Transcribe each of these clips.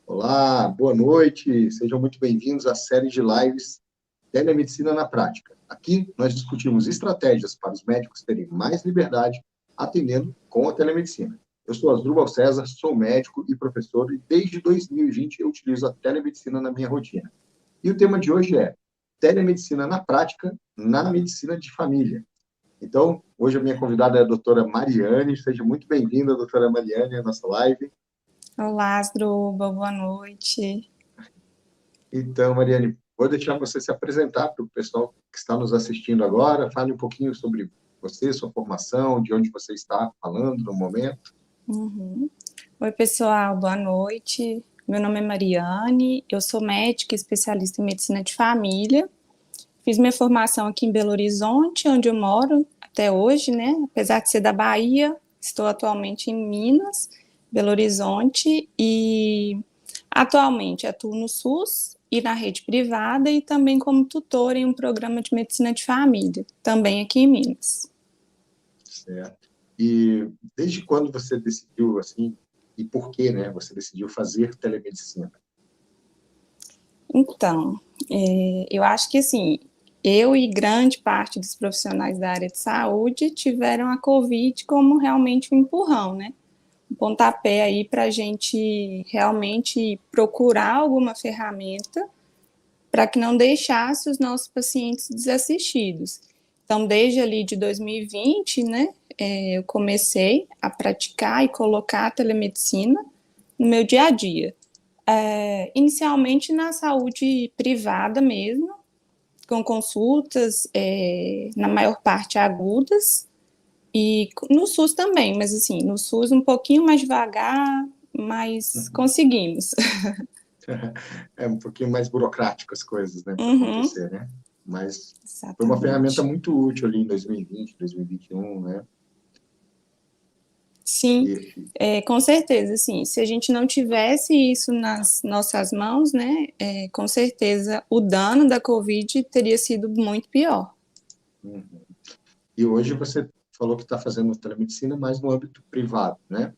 Olá, boa noite, sejam muito bem-vindos à série de lives Telemedicina na Prática. Aqui nós discutimos estratégias para os médicos terem mais liberdade atendendo com a telemedicina. Eu sou Asdrubal César, sou médico e professor e desde 2020 eu utilizo a telemedicina na minha rotina. E o tema de hoje é telemedicina na prática na medicina de família. Então, hoje a minha convidada é a doutora Mariane, seja muito bem-vinda, doutora Mariane, à nossa live. Olá, Asdruba, boa noite. Então, Mariane, vou deixar você se apresentar para o pessoal que está nos assistindo agora. Fale um pouquinho sobre você, sua formação, de onde você está falando no momento. Uhum. Oi, pessoal, boa noite. Meu nome é Mariane, eu sou médica especialista em medicina de família. Fiz minha formação aqui em Belo Horizonte, onde eu moro até hoje, né? Apesar de ser da Bahia, estou atualmente em Minas, Belo Horizonte, e atualmente atuo no SUS e na rede privada e também como tutora em um programa de medicina de família, também aqui em Minas. Certo. E desde quando você decidiu, assim, e por que, né, você decidiu fazer telemedicina? Então, eu acho que assim, eu e grande parte dos profissionais da área de saúde tiveram a Covid como realmente um empurrão, né? Um pontapé aí para a gente realmente procurar alguma ferramenta para que não deixasse os nossos pacientes desassistidos. Então, desde ali de 2020, né, eu comecei a praticar e colocar a telemedicina no meu dia a dia. Inicialmente na saúde privada mesmo, com consultas, na maior parte agudas, e no SUS também, mas assim, no SUS um pouquinho mais devagar, mas Uhum. conseguimos. É um pouquinho mais burocrático as coisas, né, para Uhum, acontecer, né? Mas foi uma ferramenta exatamente. muito útil ali em 2020, 2021, né? Sim, E, com certeza, sim. Se a gente não tivesse isso nas nossas mãos, né, com certeza o dano da Covid teria sido muito pior. uhum. E hoje você falou que está fazendo telemedicina mais no âmbito privado, né?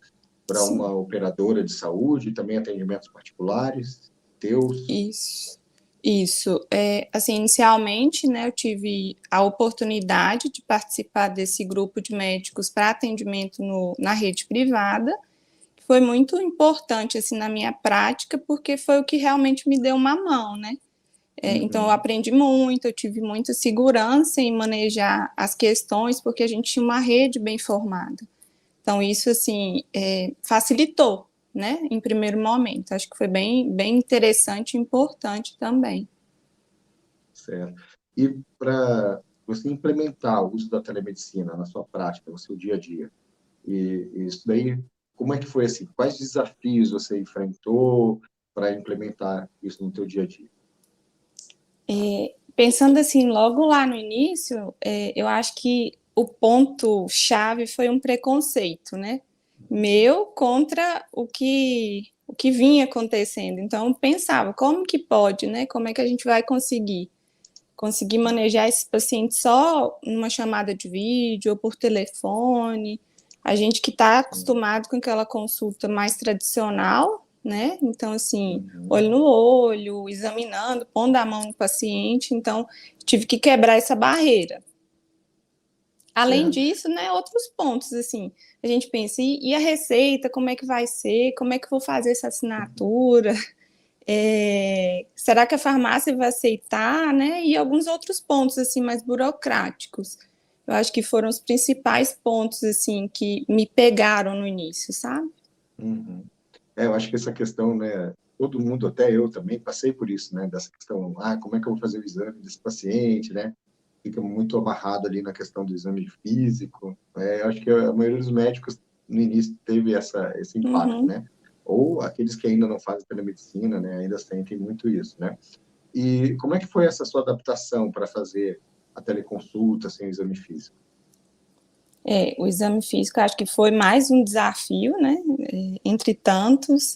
Para Sim. uma operadora de saúde, também atendimentos particulares, teus. Isso, isso. Assim, inicialmente, né, eu tive a oportunidade de participar desse grupo de médicos para atendimento na rede privada, que foi muito importante, assim, na minha prática, porque foi o que realmente me deu uma mão, né? Então, eu Uhum, aprendi muito, eu tive muita segurança em manejar as questões, porque a gente tinha uma rede bem formada. Então, isso, assim, facilitou, né, em primeiro momento. Acho que foi bem, bem interessante e importante também. certo. E para você implementar o uso da telemedicina na sua prática, no seu dia a dia, e isso daí, como é que foi assim? Quais desafios você enfrentou para implementar isso no teu dia a dia? Pensando assim, logo lá no início, eu acho que o ponto-chave foi um preconceito, né? Meu contra o que vinha acontecendo. Então, eu pensava, como que pode, né? Como é que a gente vai conseguir manejar esse paciente só numa chamada de vídeo ou por telefone? A gente que está acostumado com aquela consulta mais tradicional, né? Então, assim, Uhum, olho no olho, examinando, pondo a mão no paciente. Então, tive que quebrar essa barreira. Além certo. disso, né, outros pontos, assim, a gente pensa, e a receita, como é que vai ser, como é que eu vou fazer essa assinatura, será que a farmácia vai aceitar, né? E alguns outros pontos assim mais burocráticos. Eu acho que foram os principais pontos assim que me pegaram no início, sabe? Uhum. Eu acho que essa questão, né, todo mundo, até eu também, passei por isso, né, dessa questão, como é que eu vou fazer o exame desse paciente, né? Fica muito amarrado ali na questão do exame físico. Eu acho que a maioria dos médicos, no início, teve esse impacto, Uhum. né? Ou aqueles que ainda não fazem telemedicina, né, ainda sentem muito isso, né? E como é que foi essa sua adaptação para fazer a teleconsulta sem exame físico? O exame físico acho que foi mais um desafio, né? Entre tantos.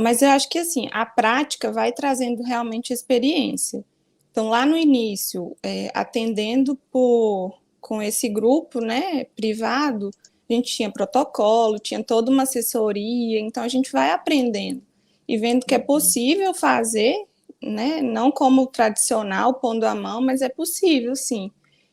Mas eu acho que assim, a prática vai trazendo realmente experiência. Então, lá no início, atendendo com esse grupo, né, privado, a gente tinha protocolo, tinha toda uma assessoria, então a gente vai aprendendo. e vendo que é possível fazer, né? Não como o tradicional, pondo a mão, mas é possível, sim.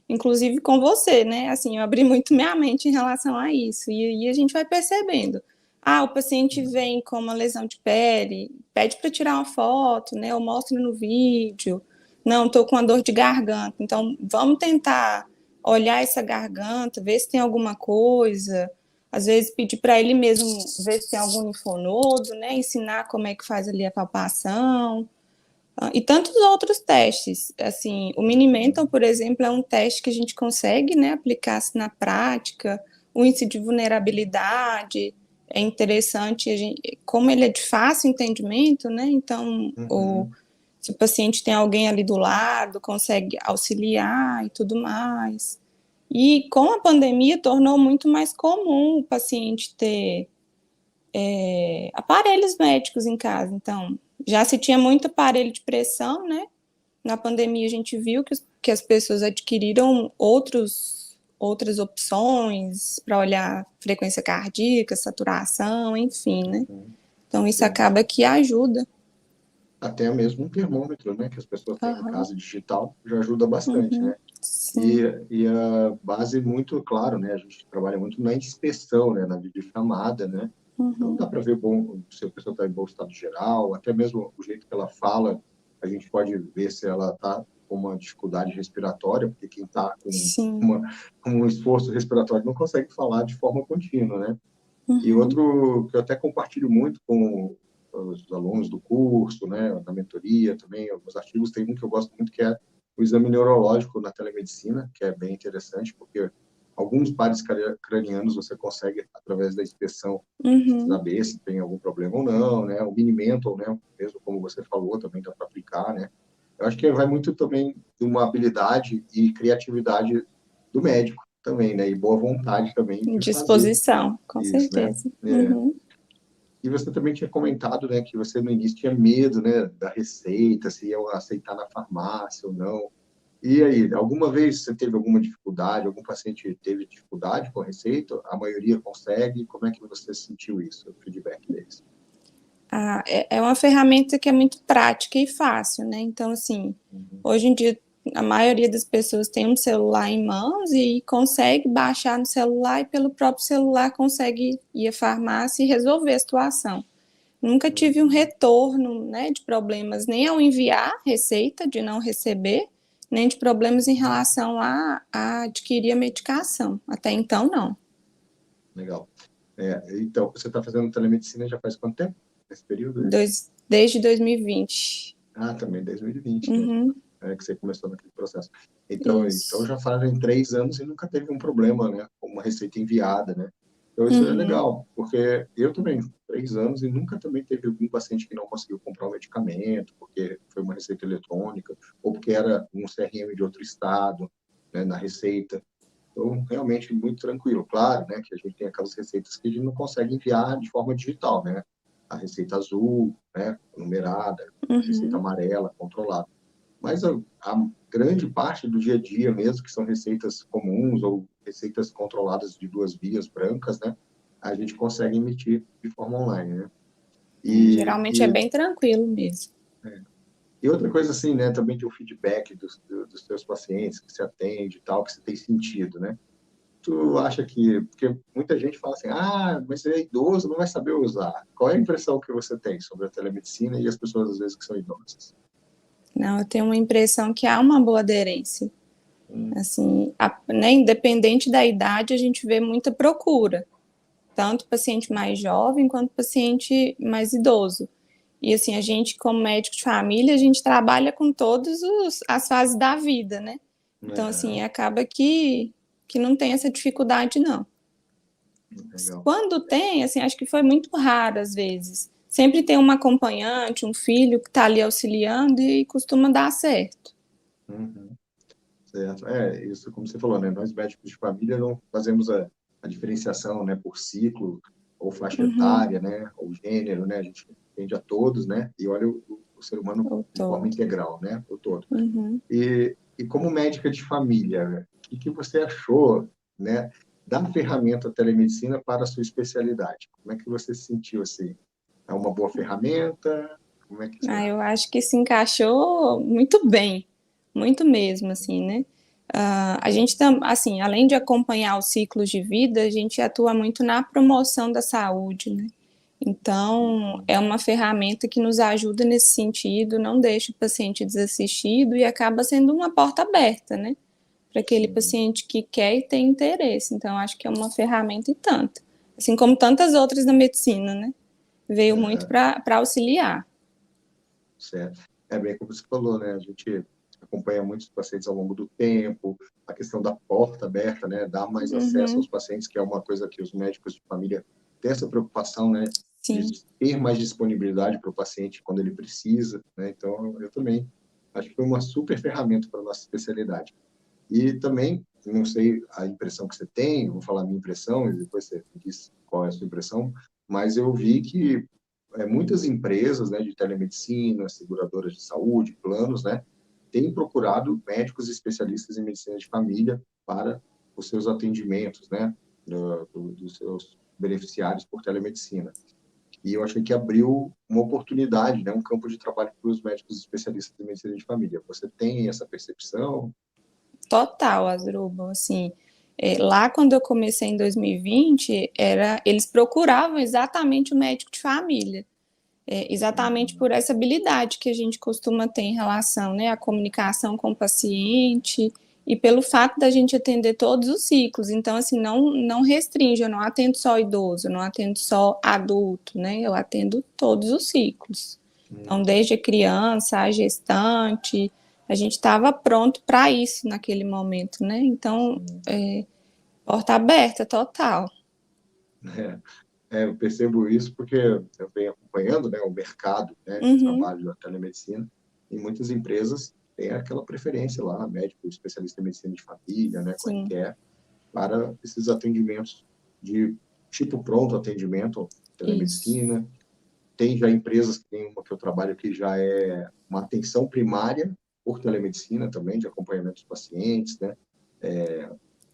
Inclusive com você, né? Assim, eu abri muito minha mente em relação a isso. E aí a gente vai percebendo. Ah, o paciente vem com uma lesão de pele, pede para tirar uma foto, né? Eu mostro no vídeo. Não, estou com uma dor de garganta. Então, vamos tentar olhar essa garganta, ver se tem alguma coisa. Às vezes, pedir para ele mesmo ver se tem algum linfonodo, né? Ensinar como é que faz ali a palpação. E tantos outros testes. Assim, o Mini-Mental, por exemplo, é um teste que a gente consegue, né, aplicar na prática. O índice de vulnerabilidade é interessante, como ele é de fácil entendimento, né? Então, se o paciente tem alguém ali do lado, consegue auxiliar e tudo mais. E com a pandemia tornou muito mais comum o paciente ter aparelhos médicos em casa. Então, já se tinha muito aparelho de pressão, né? Na pandemia a gente viu que as pessoas adquiriram outras opções para olhar frequência cardíaca, saturação, enfim, né? Então isso acaba que ajuda. Até mesmo um termômetro, né, que as pessoas têm em Uhum. casa digital, já ajuda bastante, né? E a base muito claro, né? A gente trabalha muito na inspeção, né? Na videochamada, né? Então dá para ver se a pessoa está em bom estado geral, até mesmo o jeito que ela fala, a gente pode ver se ela está com uma dificuldade respiratória, porque quem está com um esforço respiratório não consegue falar de forma contínua, né? E outro que eu até compartilho muito com os alunos do curso, né, da mentoria também, alguns artigos, tem um que eu gosto muito que é o exame neurológico na telemedicina, que é bem interessante, porque alguns pares cranianos você consegue, através da inspeção, saber se tem algum problema ou não, né, o Mini-Mental, né, mesmo como você falou, também dá para aplicar, né. Eu acho que vai muito também de uma habilidade e criatividade do médico também, né, e boa vontade também de fazer Disposição, com isso, né. certeza. Uhum. E você também tinha comentado, né, que você no início tinha medo, né, da receita, se ia aceitar na farmácia ou não. E aí, alguma vez você teve alguma dificuldade, algum paciente teve dificuldade com a receita? A maioria consegue? Como é que você sentiu isso, o feedback deles? É uma ferramenta que é muito prática e fácil, né? Então, assim, hoje em dia a maioria das pessoas tem um celular em mãos e consegue baixar no celular e pelo próprio celular consegue ir à farmácia e resolver a situação. Nunca tive um retorno, né, de problemas nem ao enviar receita, de não receber, nem de problemas em relação a adquirir a medicação. Até então, não. Legal. Então, você está fazendo telemedicina já faz quanto tempo? Nesse período? Desde 2020. Também 2020, né? Uhum. Que você começou naquele processo. Então Isso. já fazem 3 anos e nunca teve um problema, né? Com uma receita enviada, né? Então, isso é legal, porque eu também, 3 anos, e nunca também teve algum paciente que não conseguiu comprar um medicamento, porque foi uma receita eletrônica, ou porque era um CRM de outro estado, né, na receita. Então, realmente, muito tranquilo. Claro, né, que a gente tem aquelas receitas que a gente não consegue enviar de forma digital, né? A receita azul, né, numerada, a receita amarela, controlada. Mas a grande parte do dia a dia mesmo, que são receitas comuns ou receitas controladas de 2 vias brancas, né, a gente consegue emitir de forma online, né? E, Geralmente é e, bem tranquilo mesmo. e outra coisa assim, né, também tem o feedback dos teus pacientes que você atende e tal, que você tem sentido, né? Tu acha que... Porque muita gente fala assim, mas você é idoso, não vai saber usar. Qual é a impressão que você tem sobre a telemedicina e as pessoas, às vezes, que são idosas? Não, eu tenho uma impressão que há uma boa aderência. Assim, né, independente da idade, a gente vê muita procura, tanto paciente mais jovem quanto paciente mais idoso. E assim, a gente, como médico de família, a gente trabalha com todas as fases da vida, né? Então, assim, acaba que não tem essa dificuldade, não. Legal. Quando tem, assim, acho que foi muito raro às vezes. Sempre tem um acompanhante, um filho que está ali auxiliando e costuma dar certo. Uhum. Certo. Isso, como você falou, né? Nós médicos de família não fazemos a diferenciação, né, por ciclo ou faixa etária, né, ou gênero, né? A gente atende a todos, né? E olha o ser humano O de forma todo. integral, né? O todo. E como médica de família, né, o que você achou, né, da ferramenta telemedicina para a sua especialidade? Como é que você se sentiu assim, É uma boa ferramenta? Como é que você acha? Eu acho que se encaixou muito bem, muito mesmo, assim, né? A gente, assim, além de acompanhar os ciclos de vida, a gente atua muito na promoção da saúde, né? Então, é uma ferramenta que nos ajuda nesse sentido, não deixa o paciente desassistido e acaba sendo uma porta aberta, né? Para aquele Sim. paciente que quer e tem interesse. Então, acho que é uma ferramenta e tanto. Assim como tantas outras na medicina, né? Veio muito Aham, para auxiliar. certo. É bem como você falou, né? A gente acompanha muitos pacientes ao longo do tempo, a questão da porta aberta, né? Dar mais acesso aos Uhum, pacientes, que é uma coisa que os médicos de família têm essa preocupação, né? sim. De ter mais disponibilidade para o paciente quando ele precisa, né? Então, eu também acho que foi uma super ferramenta para a nossa especialidade. E também, não sei a impressão que você tem, vou falar a minha impressão e depois você me diz qual é a sua impressão, mas eu vi que muitas empresas, né, de telemedicina, seguradoras de saúde, planos, né, têm procurado médicos especialistas em medicina de família para os seus atendimentos, né, dos seus beneficiários por telemedicina. E eu achei que abriu uma oportunidade, né, um campo de trabalho para os médicos especialistas em medicina de família. Você tem essa percepção? Total, Asdrubal, assim, lá quando eu comecei em 2020, eles procuravam exatamente o médico de família, exatamente Uhum. por essa habilidade que a gente costuma ter em relação, né, à comunicação com o paciente e pelo fato da gente atender todos os ciclos. Então, assim, não restringe, eu não atendo só idoso, eu não atendo só adulto, né, eu atendo todos os ciclos. Então, Uhum. desde a criança, a gestante, a gente estava pronto para isso naquele momento, né? Então, Sim. porta aberta total. Eu percebo isso porque eu venho acompanhando, né, o mercado, né, de Uhum, trabalho da telemedicina e muitas empresas têm aquela preferência lá, médico especialista em medicina de família, né, com a sim, RQE, para esses atendimentos de tipo pronto atendimento, isso. telemedicina. Tem já empresas, que tem uma que eu trabalho que já é uma atenção primária por telemedicina também, de acompanhamento dos pacientes, né,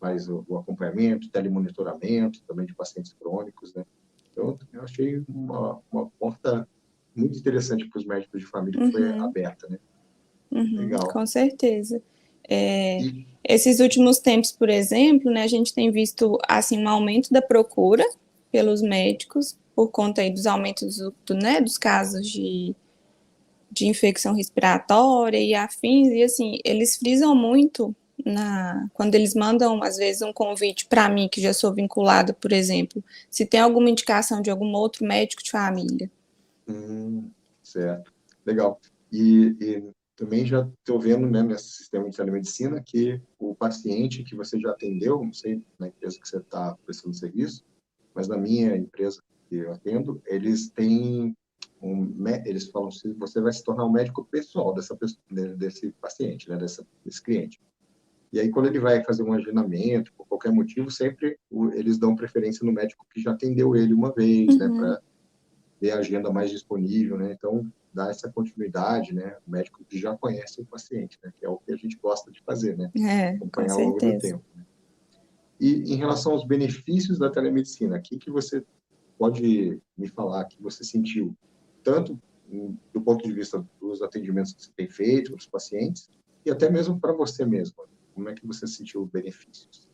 faz o acompanhamento, telemonitoramento também de pacientes crônicos, né. Então, eu achei uma porta muito interessante para os médicos de família que foi Uhum, aberta, né? uhum, Legal. com certeza. É, E, esses últimos tempos, por exemplo, né, a gente tem visto assim um aumento da procura pelos médicos por conta aí dos aumentos né, dos casos de infecção respiratória e afins, e assim, eles frisam muito quando eles mandam, às vezes, um convite para mim, que já sou vinculado, por exemplo, se tem alguma indicação de algum outro médico de família. certo. Legal. E também já estou vendo, né, nesse sistema de telemedicina que o paciente que você já atendeu, não sei na empresa que você está prestando serviço, mas na minha empresa que eu atendo, eles têm eles falam se você vai se tornar um médico pessoal desse paciente, né, desse cliente. E aí, quando ele vai fazer um agendamento, por qualquer motivo, sempre eles dão preferência no médico que já atendeu ele uma vez, né, Uhum, para ter a agenda mais disponível, né? Então, dá essa continuidade, né? O médico que já conhece o paciente, né? Que é o que a gente gosta de fazer, né? com Acompanhar ao longo do certeza. tempo. E em relação aos benefícios da telemedicina, o que você pode me falar que você sentiu, tanto do ponto de vista dos atendimentos que você tem feito para os pacientes, e até mesmo para você mesmo? Como é que você sentiu benefícios?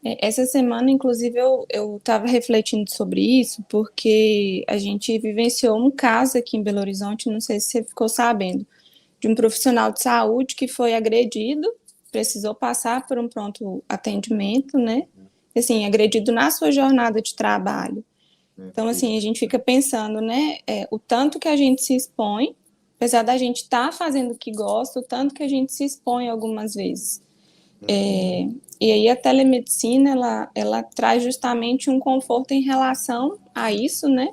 Essa semana, inclusive, eu estava refletindo sobre isso, porque a gente vivenciou um caso aqui em Belo Horizonte, não sei se você ficou sabendo, de um profissional de saúde que foi agredido, precisou passar por um pronto atendimento, né? Assim, agredido na sua jornada de trabalho. Né? Então, assim, a Isso. gente fica pensando, né, o tanto que a gente se expõe, apesar da gente estar fazendo o que gosta, o tanto que a gente se expõe algumas vezes. Uhum. E aí a telemedicina, ela traz justamente um conforto em relação a isso, né?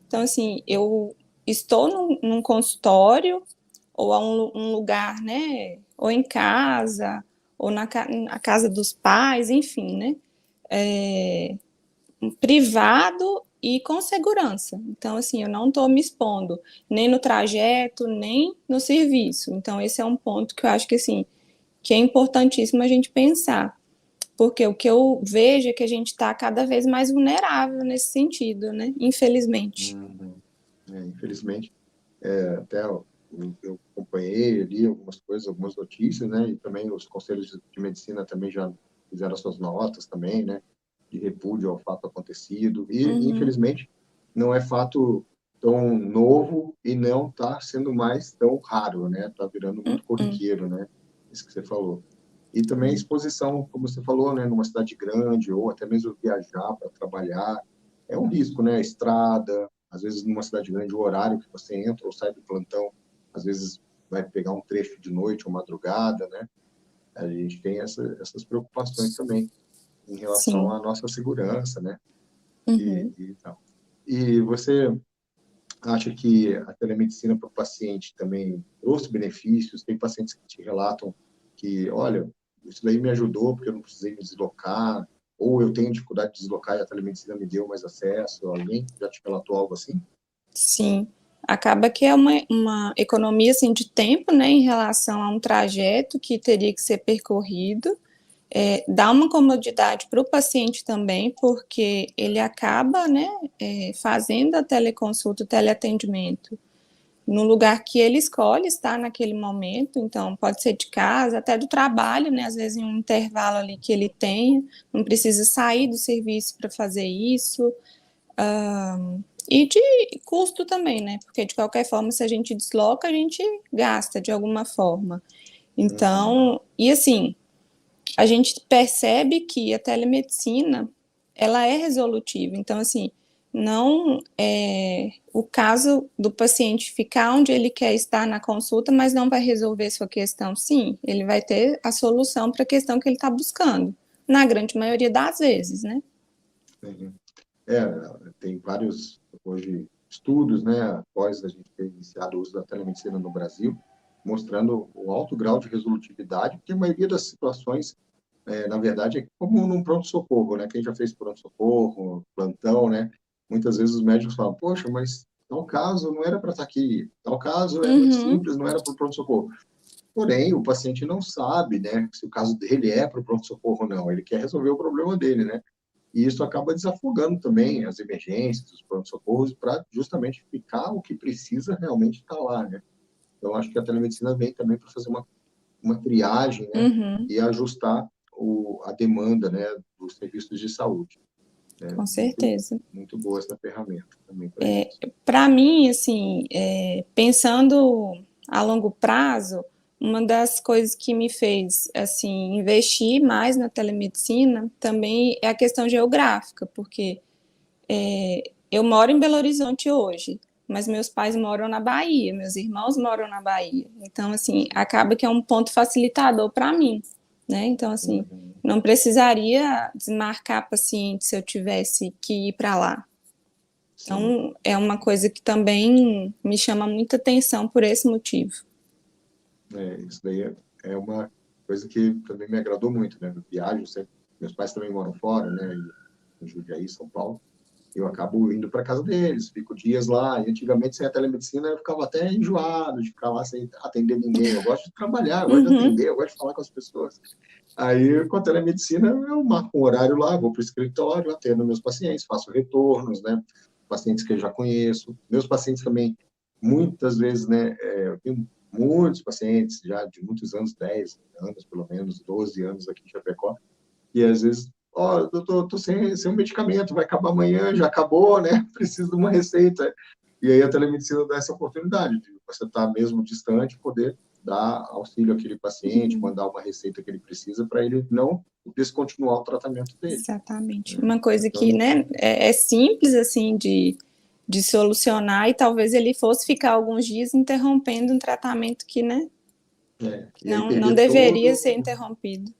Então, assim, eu estou num consultório ou a um lugar, né? Ou em casa, ou na casa dos pais, enfim, né? É, privado e com segurança. Então, assim, eu não estou me expondo nem no trajeto, nem no serviço. Então, esse é um ponto que eu acho que, assim, que é importantíssimo a gente pensar. porque o que eu vejo é que a gente está cada vez mais vulnerável nesse sentido, né? Infelizmente. Uhum. Infelizmente, até eu acompanhei ali algumas coisas, algumas notícias, né? E também os conselhos de medicina também já fizeram suas notas também, né? De repúdio ao fato acontecido. E, Uhum, infelizmente, não é fato tão novo e não está sendo mais tão raro, né? Está virando muito uhum, corriqueiro, né? Isso que você falou. E também a exposição, como você falou, né? Numa cidade grande ou até mesmo viajar para trabalhar, é um risco, né? Estrada, às vezes numa cidade grande, o horário que você entra ou sai do plantão, às vezes vai pegar um trecho de noite ou madrugada, né? A gente tem essas preocupações também em relação sim. à nossa segurança, né? Uhum. E tal. E você acha que a telemedicina para o paciente também trouxe benefícios? Tem pacientes que te relatam que, olha, isso daí me ajudou porque eu não precisei me deslocar, ou eu tenho dificuldade de deslocar e a telemedicina me deu mais acesso. Alguém já te relatou algo assim? Sim, acaba que é uma economia assim, de tempo, né, em relação a um trajeto que teria que ser percorrido. Dá uma comodidade para o paciente também, porque ele acaba, né, fazendo a teleconsulta, o teleatendimento no lugar que ele escolhe estar naquele momento, então pode ser de casa, até do trabalho, né, às vezes em um intervalo ali que ele tenha, não precisa sair do serviço para fazer isso. E de custo também, né? Porque de qualquer forma, se a gente desloca, a gente gasta de alguma forma. Uhum, Então, e assim, a gente percebe que a telemedicina, ela é resolutiva. Então, assim, não é o caso do paciente ficar onde ele quer estar na consulta, mas não vai resolver sua questão. Sim, ele vai ter a solução para a questão que ele está buscando, na grande maioria das vezes, né? uhum. É, tem vários, hoje, estudos, né, após a gente ter iniciado o uso da telemedicina no Brasil, mostrando o alto grau de resolutividade, porque a maioria das situações, na verdade, é como num pronto-socorro, né? Quem já fez pronto-socorro, plantão, né? Muitas vezes os médicos falam, poxa, mas tal caso não era para estar aqui, tal caso é muito Uhum, simples, não era para o pronto-socorro. Porém, o paciente não sabe, né, se o caso dele é para o pronto-socorro ou não, ele quer resolver o problema dele, né? E isso acaba desafogando também as emergências, os pronto-socorros, para justamente ficar o que precisa realmente estar lá, né? Então, acho que a telemedicina vem também para fazer uma triagem, né? uhum, E ajustar a demanda, né, dos serviços de saúde. É com muito, certeza. muito boa essa ferramenta também para isso. Para mim, assim, pensando a longo prazo, uma das coisas que me fez assim investir mais na telemedicina também é a questão geográfica, porque eu moro em Belo Horizonte hoje, mas meus pais moram na Bahia, meus irmãos moram na Bahia. Então, assim, Sim. acaba que é um ponto facilitador para mim, né? Então, assim, Uhum. não precisaria desmarcar paciente se eu tivesse que ir para lá. Sim. Então, é uma coisa que também me chama muita atenção por esse motivo. Isso daí é uma coisa que também me agradou muito, né? Eu viajo sempre, meus pais também moram fora, né? Em Jundiaí, São Paulo. Eu acabo indo para casa deles, fico dias lá. E antigamente, sem a telemedicina, eu ficava até enjoado de ficar lá sem atender ninguém. Eu gosto de trabalhar, eu gosto de Uhum, atender, eu gosto de falar com as pessoas. Aí, com a telemedicina, eu marco um horário lá, vou para o escritório, atendo meus pacientes, faço retornos, né? Pacientes que eu já conheço. Meus pacientes também, muitas vezes, né? Eu tenho muitos pacientes já de muitos anos, 10 anos, pelo menos, 12 anos aqui em Chapecó, e às vezes, ó, doutor, tô sem um medicamento, vai acabar amanhã, já acabou, né? Preciso de uma receita. E aí a telemedicina dá essa oportunidade de você estar mesmo distante, poder dar auxílio àquele paciente, uhum, mandar uma receita que ele precisa para ele não descontinuar o tratamento dele, exatamente. né? Uma coisa que, Então, né, é simples, assim, de solucionar e talvez ele fosse ficar alguns dias interrompendo um tratamento que, né, e aí não deveria ser interrompido.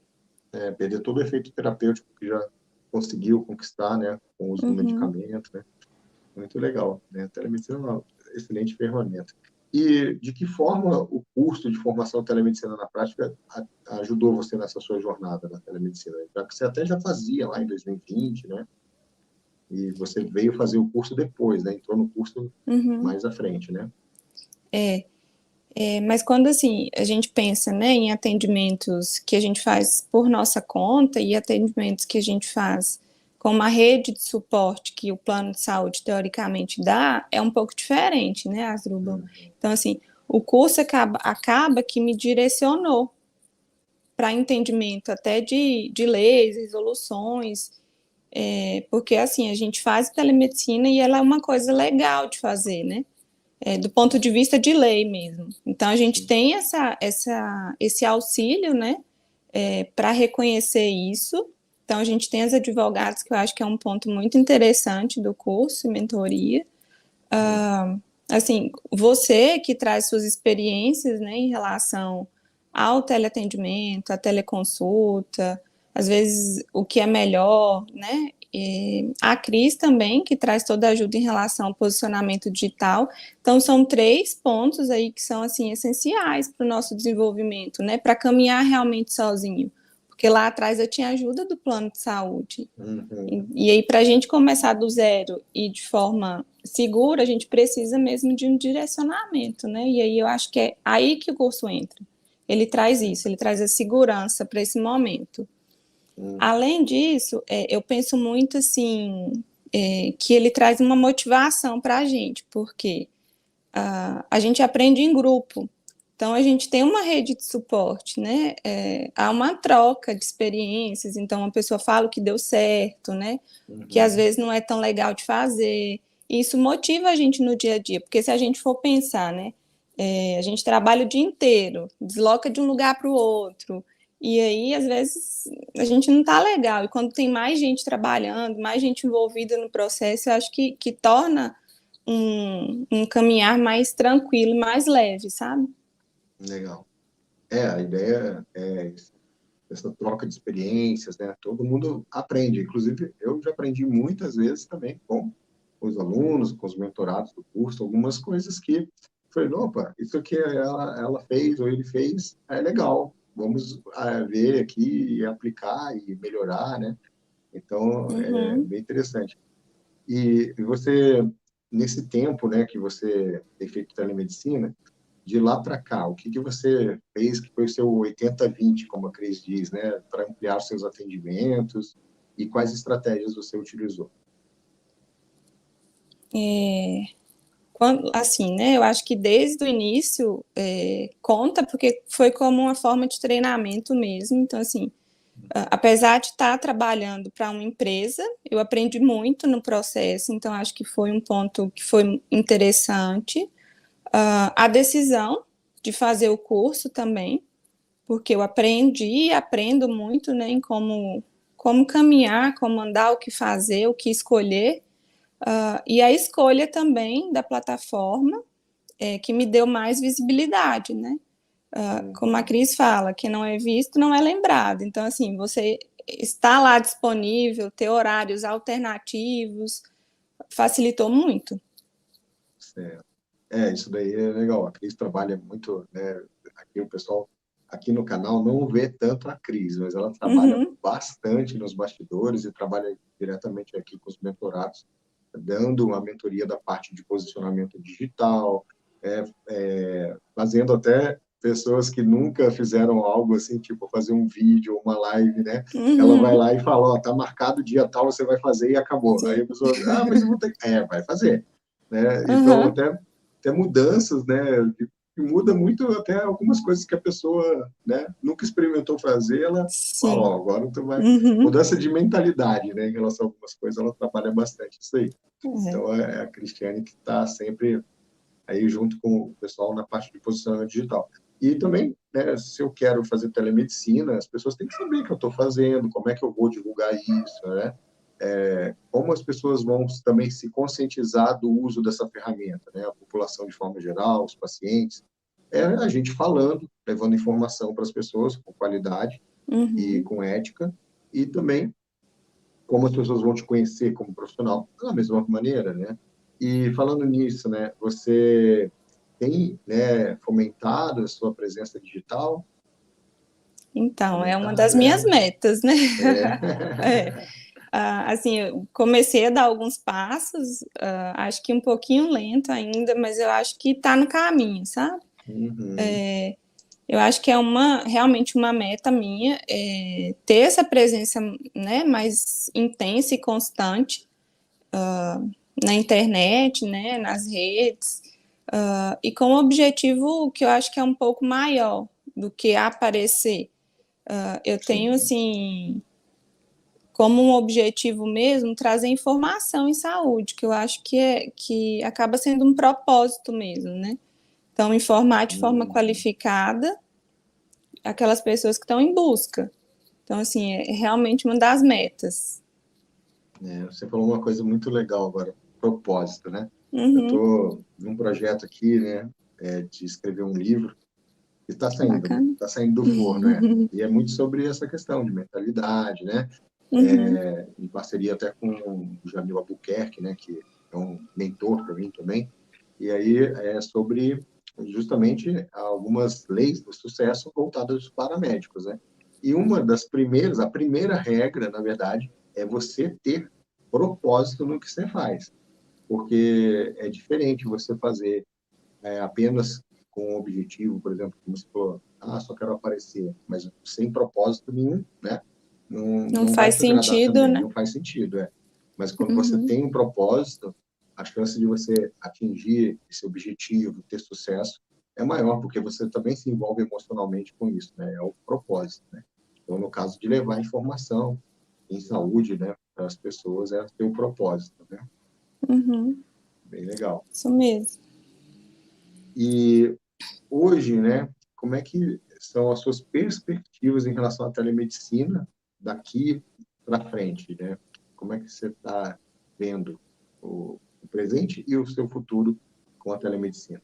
perder todo o efeito terapêutico que já conseguiu conquistar, né, com o uso do Uhum. medicamento, né? Muito legal, né? A telemedicina é uma excelente ferramenta. E de que forma o curso de formação telemedicina na prática ajudou você nessa sua jornada na telemedicina? Já que você até já fazia lá em 2020, né? E você veio fazer o curso depois, né? Entrou no curso Uhum. mais à frente, né? Mas quando assim a gente pensa, né, em atendimentos que a gente faz por nossa conta e atendimentos que a gente faz com uma rede de suporte que o plano de saúde teoricamente dá, é um pouco diferente, né, Asdrubal? Então, assim, o curso acaba que me direcionou para entendimento até de leis, resoluções, porque assim, a gente faz telemedicina e ela é uma coisa legal de fazer, né? Do ponto de vista de lei mesmo. Então, a gente tem esse auxílio, né, para reconhecer isso. Então, a gente tem as advogadas, que eu acho que é um ponto muito interessante do curso, mentoria. Assim, você que traz suas experiências, né, em relação ao teleatendimento, à teleconsulta, às vezes o que é melhor, né? E a Cris também, que traz toda a ajuda em relação ao posicionamento digital. Então, são 3 pontos aí que são, assim, essenciais para o nosso desenvolvimento, né? Para caminhar realmente sozinho. Porque lá atrás eu tinha ajuda do plano de saúde. E aí, para a gente começar do zero e de forma segura, a gente precisa mesmo de um direcionamento, né? E aí eu acho que é aí que o curso entra. Ele traz isso, ele traz a segurança para esse momento. Além disso, eu penso muito assim, que ele traz uma motivação para a gente, porque a gente aprende em grupo. Então, a gente tem uma rede de suporte, né? Há uma troca de experiências. Então, uma pessoa fala o que deu certo, né? Que às vezes não é tão legal de fazer. E isso motiva a gente no dia a dia, porque se a gente for pensar, né? A gente trabalha o dia inteiro, desloca de um lugar para o outro. E aí, às vezes, a gente não está legal. E quando tem mais gente trabalhando, mais gente envolvida no processo, eu acho que torna um caminhar mais tranquilo, mais leve, sabe? Legal. A ideia é essa troca de experiências, né? Todo mundo aprende. Inclusive, eu já aprendi muitas vezes também com os alunos, com os mentorados do curso, algumas coisas que falei, opa, isso que ela fez ou ele fez é legal. Vamos ver aqui e aplicar e melhorar, né? Então, é Uhum. bem interessante. E você, nesse tempo, né, que você tem feito telemedicina, de lá para cá, o que que você fez que foi o seu 80-20, como a Cris diz, né, para ampliar os seus atendimentos e quais estratégias você utilizou? Assim, né? Eu acho que desde o início conta, porque foi como uma forma de treinamento mesmo. Então, assim, apesar de estar trabalhando para uma empresa, eu aprendi muito no processo, então acho que foi um ponto que foi interessante. A decisão de fazer o curso também, porque eu aprendi e aprendo muito, né, em como caminhar, como andar, o que fazer, o que escolher, e a escolha também da plataforma, que me deu mais visibilidade, né? Como a Cris fala, que não é visto não é lembrado. Então, assim, você está lá disponível, ter horários alternativos, facilitou muito. Certo. Isso daí é legal. A Cris trabalha muito, né? Aqui o pessoal aqui no canal não vê tanto a Cris, mas ela trabalha Uhum. bastante nos bastidores e trabalha diretamente aqui com os mentorados, dando uma mentoria da parte de posicionamento digital, fazendo até pessoas que nunca fizeram algo assim, tipo fazer um vídeo, uma live, né? Ela vai Uhum. lá e fala, ó, tá marcado o dia tal, você vai fazer e acabou. Aí Sim. a pessoa, mas eu vou ter... vai fazer, né? Então, Uhum. até mudanças, né? Que muda muito até algumas coisas que a pessoa, né, nunca experimentou fazer, ela fala, Sim. ó, agora tu vai... Uhum. Mudança de mentalidade, né, em relação a algumas coisas, ela trabalha bastante isso aí. É. Então, é a Cristiane que está sempre aí junto com o pessoal na parte de posicionamento digital. E também, né, se eu quero fazer telemedicina, as pessoas têm que saber o que eu estou fazendo, como é que eu vou divulgar isso, né? Como as pessoas vão também se conscientizar do uso dessa ferramenta, né? A população de forma geral, os pacientes, a gente falando, levando informação para as pessoas com qualidade e Uhum. com ética, e também como as pessoas vão te conhecer como profissional, da mesma maneira, né? E falando nisso, né, você tem, né, fomentado a sua presença digital? Então, é uma das Fomentado, minhas metas, né? É. é. Assim, eu comecei a dar alguns passos, acho que um pouquinho lento ainda, mas eu acho que está no caminho, sabe? Uhum. Eu acho que é realmente uma meta minha, ter essa presença, né, mais intensa e constante na internet, né, nas redes, e com um objetivo que eu acho que é um pouco maior do que aparecer. Eu tenho, Sim. assim, como um objetivo mesmo, trazer informação em saúde, que eu acho que acaba sendo um propósito mesmo, né? Então, informar de forma Uhum. qualificada aquelas pessoas que estão em busca. Então, assim, é realmente uma das metas. Você falou uma coisa muito legal agora, propósito, né? Eu Uhum, estou num projeto aqui, né, de escrever um livro que está saindo, né? bacana. Está saindo do forno, E é muito sobre essa questão de mentalidade, né? Uhum, Em parceria até com o Jamil Albuquerque, né, que é um mentor para mim também. E aí é sobre justamente algumas leis do sucesso voltadas para médicos, né? E uma das primeiras, a primeira regra, na verdade, é você ter propósito no que você faz, porque é diferente você fazer apenas com um objetivo, por exemplo, como você falou, só quero aparecer, mas sem propósito nenhum, né? não Não vai faz te agradar sentido, também, né? não faz sentido, Mas quando você Uhum, tem um propósito, a chance de você atingir esse objetivo, ter sucesso, é maior, porque você também se envolve emocionalmente com isso, né? É o propósito, né? Então, no caso de levar informação em saúde, né, para as pessoas, é ter o propósito, né? uhum, Bem legal. isso mesmo. E hoje, né, como é que são as suas perspectivas em relação à telemedicina daqui para frente, né? Como é que você está vendo o presente e o seu futuro com a telemedicina?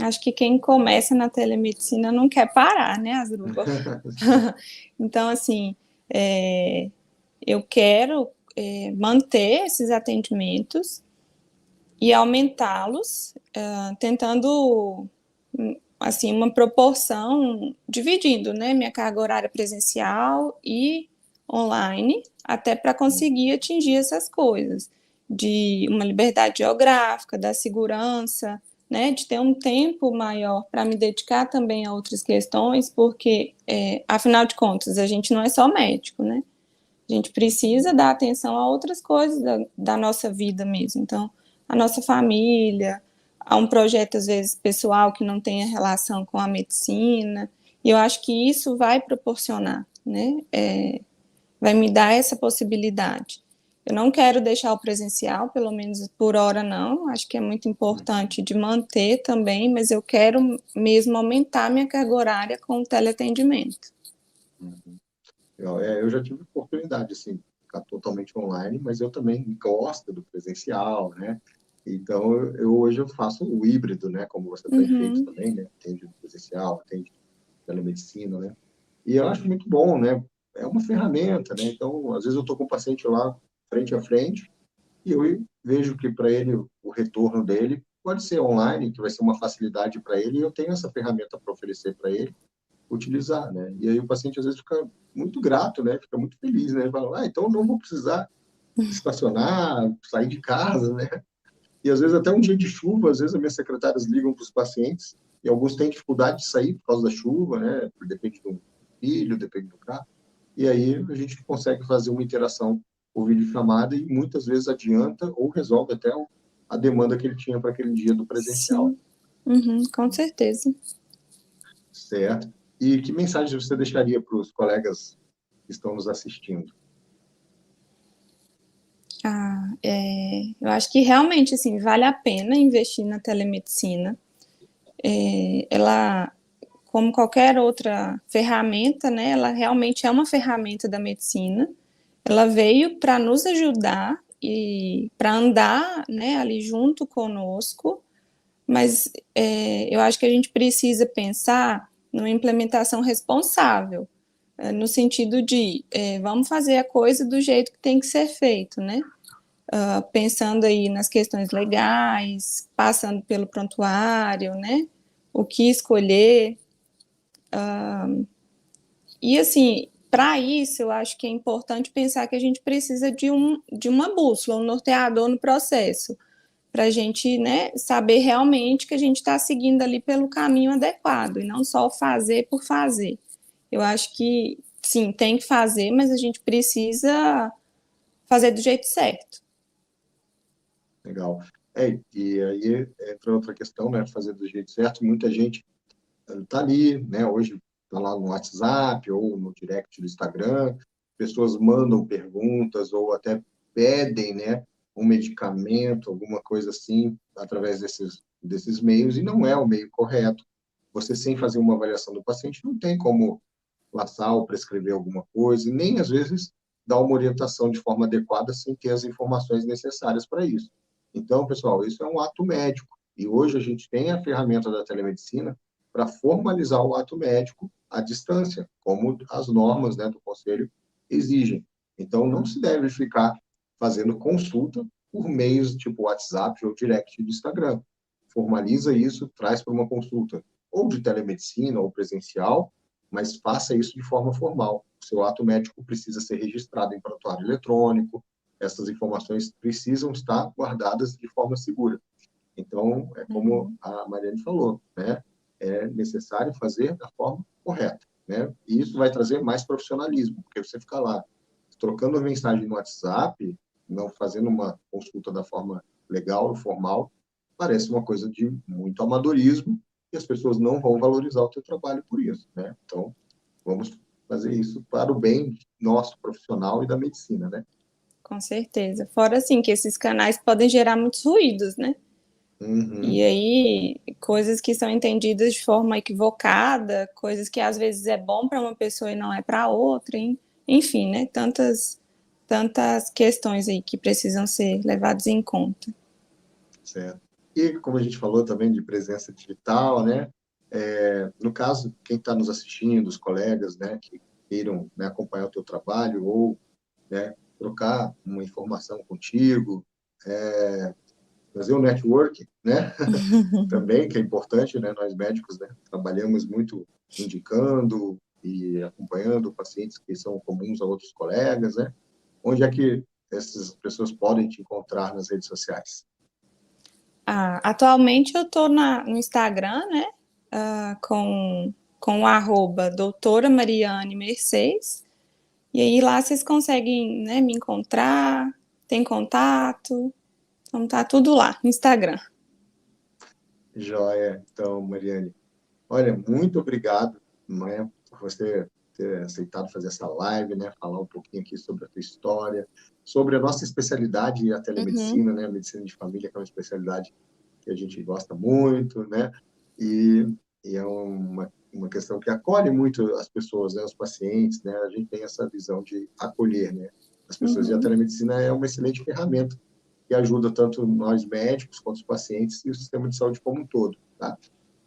Acho que quem começa na telemedicina não quer parar, né, Asdrubal? Então, assim, é, eu quero manter esses atendimentos e aumentá-los, tentando, assim, uma proporção, dividindo, né, minha carga horária presencial e online, até para conseguir atingir essas coisas, de uma liberdade geográfica, da segurança, né, de ter um tempo maior para me dedicar também a outras questões, porque, afinal de contas, a gente não é só médico, né? A gente precisa dar atenção a outras coisas da nossa vida mesmo. Então, a nossa família, a um projeto, às vezes, pessoal que não tenha relação com a medicina. E eu acho que isso vai proporcionar, né? Vai me dar essa possibilidade. Eu não quero deixar o presencial, pelo menos por hora não. Acho que é muito importante de manter também, mas eu quero mesmo aumentar minha carga horária com o teleatendimento. Eu já tive oportunidade, assim, ficar totalmente online, mas eu também gosto do presencial, né? Então, hoje eu faço o híbrido, né? Como você tem feito Uhum, também, né? Atende presencial, atende telemedicina, né? E eu acho muito bom, né? É uma ferramenta, né? Então, às vezes eu estou com o paciente lá frente a frente e eu vejo que para ele o retorno dele pode ser online, que vai ser uma facilidade para ele, e eu tenho essa ferramenta para oferecer para ele utilizar, né? E aí o paciente às vezes fica muito grato, né? Fica muito feliz, né? Ele fala, então não vou precisar estacionar, sair de casa, né? E às vezes até um dia de chuva, às vezes as minhas secretárias ligam para os pacientes e alguns têm dificuldade de sair por causa da chuva, né? Depende do filho, depende do carro. E aí a gente consegue fazer uma interação por videochamada e muitas vezes adianta ou resolve até a demanda que ele tinha para aquele dia do presencial, sim, uhum, com certeza. certo? E que mensagem você deixaria para os colegas que estão nos assistindo? Eu acho que realmente assim vale a pena investir na telemedicina. Ela, como qualquer outra ferramenta, né, ela realmente é uma ferramenta da medicina. Ela veio para nos ajudar e para andar, né, ali junto conosco, mas eu acho que a gente precisa pensar numa implementação responsável, no sentido de vamos fazer a coisa do jeito que tem que ser feito, né? Pensando aí nas questões legais, passando pelo prontuário, né? O que escolher. E assim, para isso, eu acho que é importante pensar que a gente precisa de uma bússola, um norteador no processo, para a gente, né, saber realmente que a gente está seguindo ali pelo caminho adequado, e não só fazer por fazer. Eu acho que, sim, tem que fazer, mas a gente precisa fazer do jeito certo. Legal. E aí entra outra questão, né? Fazer do jeito certo. Muita gente está ali, né? Hoje está lá no WhatsApp ou no direct do Instagram, pessoas mandam perguntas ou até pedem, né? Um medicamento, alguma coisa assim, através desses meios, e não é o meio correto. Você, sem fazer uma avaliação do paciente, não tem como passar ou prescrever alguma coisa, e nem às vezes dar uma orientação de forma adequada sem ter as informações necessárias para isso. Então, pessoal, isso é um ato médico, e hoje a gente tem a ferramenta da telemedicina para formalizar o ato médico à distância, como as normas, né, do Conselho exigem. Então, não se deve ficar fazendo consulta por meios tipo WhatsApp ou direct do Instagram. Formaliza isso, traz para uma consulta ou de telemedicina ou presencial, mas faça isso de forma formal. O seu ato médico precisa ser registrado em prontuário eletrônico, essas informações precisam estar guardadas de forma segura. Então, é como a Mariane falou, né? É necessário fazer da forma correta, né? E isso vai trazer mais profissionalismo, porque você ficar lá trocando mensagem no WhatsApp, não fazendo uma consulta da forma legal e formal, parece uma coisa de muito amadorismo e as pessoas não vão valorizar o teu trabalho por isso, né? Então, vamos fazer isso para o bem nosso profissional e da medicina, né? Com certeza. Fora, assim, que esses canais podem gerar muitos ruídos, né? E Uhum. aí, coisas que são entendidas de forma equivocada, coisas que às vezes é bom para uma pessoa e não é para outra, enfim, né? Tantas questões aí que precisam ser levadas em conta. Certo. E como a gente falou também de presença digital, né? No caso, quem está nos assistindo, os colegas, né, que queiram, né, acompanhar o teu trabalho ou, né, trocar uma informação contigo, fazer um network, né? Também, que é importante, né? Nós médicos, né, trabalhamos muito indicando e acompanhando pacientes que são comuns a outros colegas, né? Onde é que essas pessoas podem te encontrar nas redes sociais? Atualmente eu estou no Instagram, né? Com o arroba doutora Mariane Mercedes. E aí lá vocês conseguem, né, me encontrar, tem contato. Então tá tudo lá no Instagram. Joia. Então, Mariane, olha, muito obrigado, né, por você ter aceitado fazer essa live, né, falar um pouquinho aqui sobre a tua história, sobre a nossa especialidade, a Uhum. telemedicina, né, a medicina de família, que é uma especialidade que a gente gosta muito, né, e, e é uma questão que acolhe muito as pessoas, né, os pacientes, né, a gente tem essa visão de acolher, né, as pessoas, e a Uhum. telemedicina é uma excelente ferramenta que ajuda tanto nós médicos quanto os pacientes e o sistema de saúde como um todo, tá?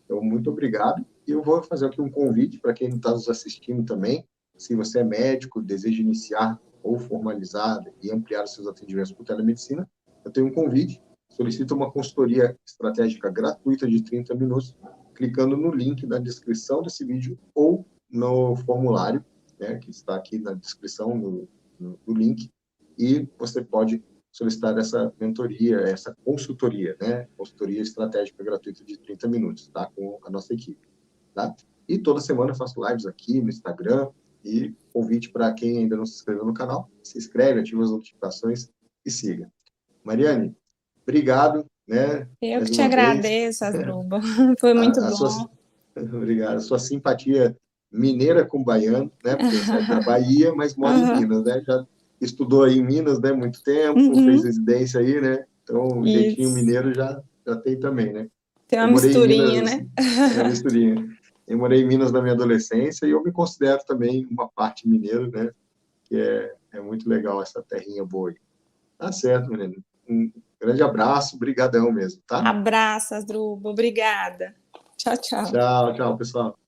Então, muito obrigado. E eu vou fazer aqui um convite para quem está nos assistindo também. Se você é médico, deseja iniciar ou formalizar e ampliar os seus atendimentos por telemedicina, eu tenho um convite. Solicita uma consultoria estratégica gratuita de 30 minutos, clicando no link na descrição desse vídeo ou no formulário, né, que está aqui na descrição, no link, e você pode solicitar essa mentoria, essa consultoria, né? Consultoria estratégica gratuita de 30 minutos, tá? Com a nossa equipe, tá? E toda semana eu faço lives aqui no Instagram e convite para quem ainda não se inscreveu no canal, se inscreve, ativa as notificações e siga. Mariane, obrigado, né? Eu que Mais te uma vez. agradeço, Asdruba. Foi muito A sua, bom. obrigado. A sua simpatia mineira com baiano, né? Porque você é da Bahia, mas mora em Uhum. Minas, né? Já estudou aí em Minas, né? Muito tempo, fez Uhum. residência aí, né? Então, o jeitinho Isso. mineiro já tem também, né? Tem uma Eu morei em misturinha, Minas, né? misturinha. Eu morei em Minas na minha adolescência e eu me considero também uma parte mineiro, né? Que é muito legal essa terrinha boa aí. Tá certo, menino. Um grande abraço, brigadão mesmo, tá? Abraço, Asdruba. Obrigada. Tchau, tchau. Tchau, tchau, pessoal.